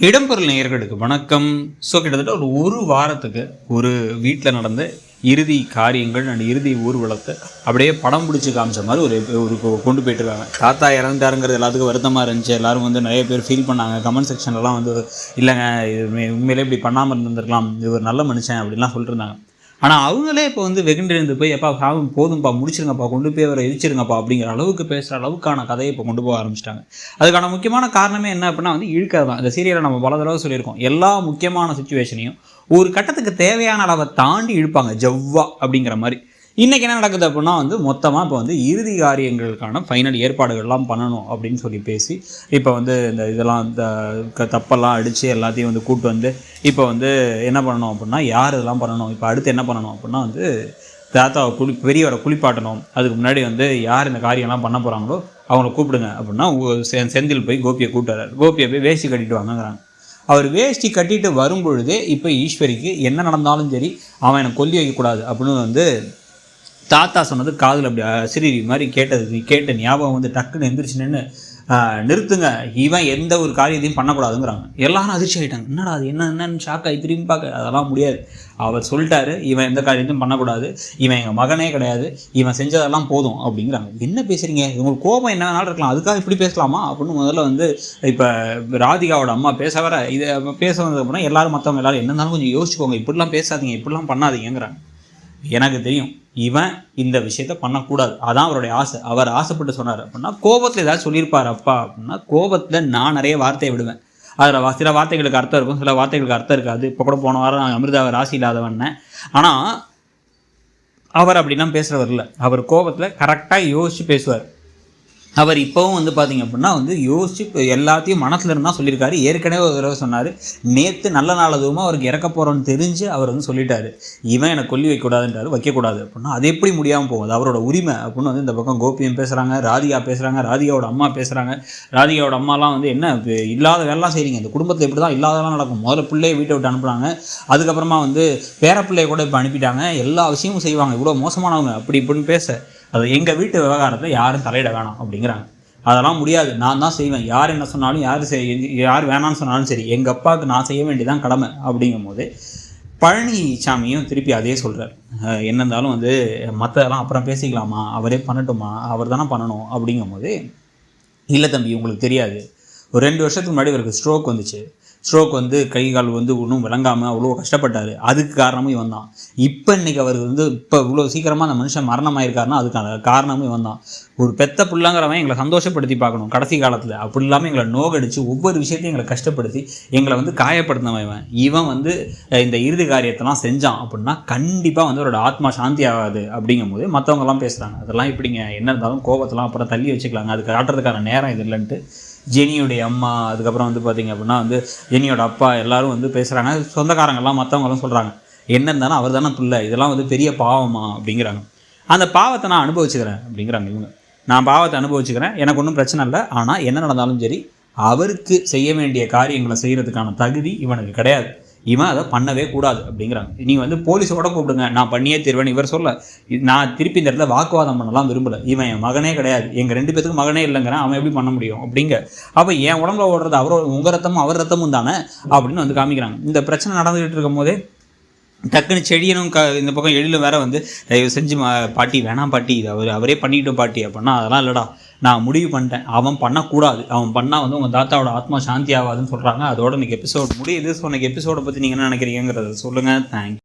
இடம்பொருள் நேயர்களுக்கு வணக்கம். ஸோ கிட்டத்தட்ட ஒரு வாரத்துக்கு ஒரு வீட்டில் நடந்த இறுதி காரியங்கள் அண்ட் இறுதி ஊர்வலத்தை அப்படியே படம் பிடிச்சி காமிச்ச மாதிரி ஒரு கொண்டு போயிட்டுருக்காங்க. தாத்தா இறந்துட்டாருங்கிறது எல்லாத்துக்கும் வருத்தமாக இருந்துச்சு. எல்லோரும் வந்து நிறைய பேர் ஃபீல் பண்ணாங்க. கமெண்ட் செக்ஷன்லாம் வந்து இல்லைங்க இது உண்மையிலே இப்படி பண்ணாமல் இருந்திருக்கலாம், இது ஒரு நல்ல மனுஷன் அப்படின்லாம் சொல்லிட்டு இருந்தாங்க. ஆனால் அவங்களே இப்போ வந்து வெகுண்டெழுந்து போய் எப்பா போதும்ப்பா முடிச்சிருங்கப்பா, கொண்டு போய் அவரை எரிச்சிருங்கப்பா அப்படிங்கிற அளவுக்கு பேசுகிற அளவுக்கான கதையை இப்போ கொண்டு போக ஆரம்பிச்சிட்டாங்க. அதுக்கான முக்கியமான காரணமே என்ன அப்படின்னா வந்து இழுக்கிறது தான். இந்த சீரியலை நம்ம பல தடவை சொல்லியிருக்கோம். எல்லா முக்கியமான சுச்சுவேஷனையும் ஒரு கட்டத்துக்கு தேவையான அளவை தாண்டி இழுப்பாங்க, ஜவ்வா அப்படிங்கிற மாதிரி. இன்றைக்கி என்ன நடக்குது அப்படின்னா வந்து மொத்தமாக இப்போ வந்து இறுதி காரியங்களுக்கான ஃபைனல் ஏற்பாடுகள்லாம் பண்ணணும் அப்படின்னு சொல்லி பேசி இப்போ வந்து இந்த இதெல்லாம் இந்த தப்பெல்லாம் அடித்து எல்லாத்தையும் வந்து கூப்பிட்டு வந்து இப்போ வந்து என்ன பண்ணணும் அப்படின்னா யார் இதெல்லாம் பண்ணணும், இப்போ அடுத்து என்ன பண்ணணும் அப்படின்னா வந்து தாத்தாவை பெரியவரை குளிப்பாட்டணும். அதுக்கு முன்னாடி வந்து யார் இந்த காரியம்லாம் பண்ண போகிறாங்களோ அவங்கள கூப்பிடுங்க அப்படின்னா செந்தில் போய் கோபியை கூப்பிட்டுறாரு. கோபியை போய் வேஷ்டி கட்டிட்டு வாங்கங்கிறாங்க. அவர் வேஷ்டி கட்டிட்டு வரும்பொழுதே இப்போ ஈஸ்வரிக்கு என்ன நடந்தாலும் சரி அவன் எனக்கு கொல்லி வைக்கக்கூடாது அப்படின்னு வந்து தாத்தா சொன்னது காதில் அப்படி சிறி மாதிரி கேட்ட ஞாபகம் வந்து டக்குன்னு எந்திரிச்சு நின்று நிறுத்துங்க, இவன் எந்த ஒரு காரியத்தையும் பண்ணக்கூடாதுங்கிறாங்க. எல்லாரும் அதிர்ச்சி ஆகிட்டாங்க. என்னடா அது என்னன்னு ஷாக் ஆகி திரும்பி பார்க்க அதெல்லாம் முடியாது. அவர் சொல்லிட்டாரு இவன் எந்த காரியத்தையும் பண்ணக்கூடாது, இவன் எங்கள் மகனே கிடையாது, இவன் செஞ்சதெல்லாம் போதும் அப்படிங்கிறாங்க. என்ன பேசுகிறீங்க, உங்களுக்கு கோபம் என்ன வேணாலும் இருக்கலாம், அதுக்காக இப்படி பேசலாமா அப்படின்னு முதல்ல வந்து இப்போ ராதிகாவோட அம்மா பேச வர இதை பேச வந்தது அப்படின்னா எல்லாரும் மற்றவங்க எல்லாரும் என்ன இருந்தாலும் கொஞ்சம் யோசிச்சுக்கோங்க, இப்படிலாம் பேசாதீங்க, இப்படிலாம் பண்ணாதீங்கிறாங்க. எனக்கு தெரியும் இவன் இந்த விஷயத்த பண்ணக்கூடாது, அதான் அவருடைய ஆசை. அவர் ஆசைப்பட்டு சொன்னார் அப்படின்னா கோபத்தில் ஏதாவது சொல்லியிருப்பார் அப்பா அப்படின்னா கோபத்தில் நான் நிறைய வார்த்தையை விடுவேன். அதில் சில வார்த்தைகளுக்கு அர்த்தம் இருக்கும், சில வார்த்தைகளுக்கு அர்த்தம் இருக்காது. இப்போ கூட போன வாரம் நான் அமிர்தாவை ராசி இல்லாதவன்னேன். ஆனால் அவர் அப்படிலாம் பேசுகிறவர் இல்லை. அவர் கோபத்தில் கரெக்டாக யோசித்து பேசுவார். அவர் இப்போவும் வந்து பார்த்திங்க அப்படின்னா வந்து யோசிச்சு எல்லாத்தையும் மனசில் இருந்தால் சொல்லியிருக்காரு. ஏற்கனவே ஒரு தடவை சொன்னார், நேற்று நல்ல நாள் அதுவும் அவருக்கு இறக்க போகிறோன்னு தெரிஞ்சு அவர் வந்து சொல்லிட்டாரு இவன் எனக்கு கொல்லி வைக்கக்கூடாதுன்றாரு, வைக்கக்கூடாது அப்படின்னா அது எப்படி முடியாமல் போகுது, அவரோட உரிமை அப்படின்னு வந்து இந்த பக்கம் கோபியும் பேசுகிறாங்க, ராதிகா பேசுகிறாங்க, ராதிகாவோட அம்மா பேசுகிறாங்க. ராதிகாவோட அம்மாலாம் வந்து என்ன இல்லாத வேலைலாம் செய்கிறீங்க, இந்த குடும்பத்தில் இப்படி தான் இல்லாதெல்லாம் நடக்கும். முதல்ல பிள்ளையை வீட்டை விட்டு அனுப்புகிறாங்க, அதுக்கப்புறமா வந்து பேரப்பிள்ளையை கூட இப்போ அனுப்பிட்டாங்க, எல்லா விஷயமும் செய்வாங்க, இவ்வளோ மோசமானவங்க அப்படி இப்படின்னு பேச அது எங்கள் வீட்டு விவகாரத்தில் யாரும் தலையிட வேணாம் அப்படிங்கிறாங்க. அதெல்லாம் முடியாது, நான் தான் செய்வேன், யார் என்ன சொன்னாலும் யார் வேணான்னு சொன்னாலும் சரி, எங்கள் அப்பாவுக்கு நான் செய்ய வேண்டியதான் கடமை அப்படிங்கும் போது பழனிசாமியும் திருப்பி அதே சொல்கிறார். என்ன இருந்தாலும் வந்து மற்றதெல்லாம் அப்புறம் பேசிக்கலாமா, அவரே பண்ணட்டுமா, அவர் தானே பண்ணணும் அப்படிங்கும் போது இல்லை தம்பி உங்களுக்கு தெரியாது, ஒரு 2 வருஷத்துக்கு முன்னாடி இவருக்கு ஸ்ட்ரோக் வந்துச்சு. ஸ்ட்ரோக் வந்து கை கால் வந்து ஒன்றும் விளங்காமல் அவ்வளோ கஷ்டப்பட்டார். அதுக்கு காரணமும் இவன் தான். இப்போ இன்றைக்கி அவர் வந்து இப்போ இவ்வளோ சீக்கிரமாக அந்த மனுஷன் மரணமாயிருக்காருன்னா அதுக்கான காரணமும் இவன் தான். ஒரு பெத்த பிள்ளைங்கிறவன் எங்களை சந்தோஷப்படுத்தி பார்க்கணும் கடைசி காலத்தில், அப்படி இல்லாமல் எங்களை நோகடிச்சு ஒவ்வொரு விஷயத்தையும் எங்களை கஷ்டப்படுத்தி எங்களை வந்து காயப்படுத்தினவன் இவன் வந்து இந்த இறுதி காரியத்தெல்லாம் செஞ்சான் அப்படின்னா கண்டிப்பாக வந்து அவரோட ஆத்மா சாந்தி ஆகாது அப்படிங்கும் போது மற்றவங்கெல்லாம் பேசுகிறாங்க. அதெல்லாம் இப்படிங்க என்ன இருந்தாலும் கோபத்தெல்லாம் அப்புறம் தள்ளி வச்சுக்கலாங்க, அது காட்டுறதுக்கான நேரம் இது இல்லைன்ட்டு ஜெனியோடைய அம்மா, அதுக்கப்புறம் வந்து பார்த்திங்க அப்படின்னா வந்து ஜெனியோட அப்பா எல்லாரும் வந்து பேசுகிறாங்க. சொந்தக்காரங்கள்லாம் மற்றவங்களாம் சொல்கிறாங்க என்ன இருந்தாலும் அவர் தானே பிள்ளை, இதெல்லாம் வந்து பெரிய பாவமா அப்படிங்கிறாங்க. அந்த பாவத்தை நான் அனுபவிச்சுக்கிறேன் அப்படிங்கிறாங்க இவங்க. நான் பாவத்தை அனுபவிச்சுக்கிறேன், எனக்கு ஒன்றும் பிரச்சனை இல்லை, ஆனால் என்ன நடந்தாலும் சரி அவருக்கு செய்ய வேண்டிய காரியங்களை செய்கிறதுக்கான தகுதி இவனுக்கு கிடையாது, இவன் அதை பண்ணவே கூடாது அப்படிங்கிறாங்க. நீங்கள் வந்து போலீஸோட கூப்பிடுங்க, நான் பண்ணியே தருவேன் இவர் சொல்ல. நான் திருப்பி இந்த இடத்துல வாக்குவாதம் பண்ணலாம் விரும்பலை. இவன் என் மகனே கிடையாது, எங்கள் 2 பேத்துக்கும் மகனே இல்லைங்கிறேன், அவன் எப்படி பண்ண முடியும் அப்படிங்க. அப்போ என் உடம்புல ஓடுறது உங்கள் ரத்தமும் அவர் ரத்தமும் தானே அப்படின்னு வந்து காமிக்கிறாங்க. இந்த பிரச்சனை நடந்துகிட்டு இருக்கும் போதே டக்குன்னு செடியனும் இந்த பக்கம் எழிலும் வேற வந்து தயவு செஞ்சு பாட்டி வேணாம் பாட்டி, இது அவரே பண்ணிக்கிட்டோம் பாட்டி அப்படின்னா அதெல்லாம் இல்லைடா, நான் முடிவு பண்ணிட்டேன், அவன் பண்ணக்கூடாது, அவன் பண்ணால் வந்து உங்கள் தாத்தாவோட ஆத்மா சாந்தி ஆகாதுன்னு சொல்கிறாங்க. அதோட இன்றைக்கி எபிசோட் முடியுது. ஸோ இன்றைக்கி எபிசோடை பற்றி நீங்கள் என்ன நினைக்கிறீங்கிறத சொல்லுங்கள். தேங்க்யூ.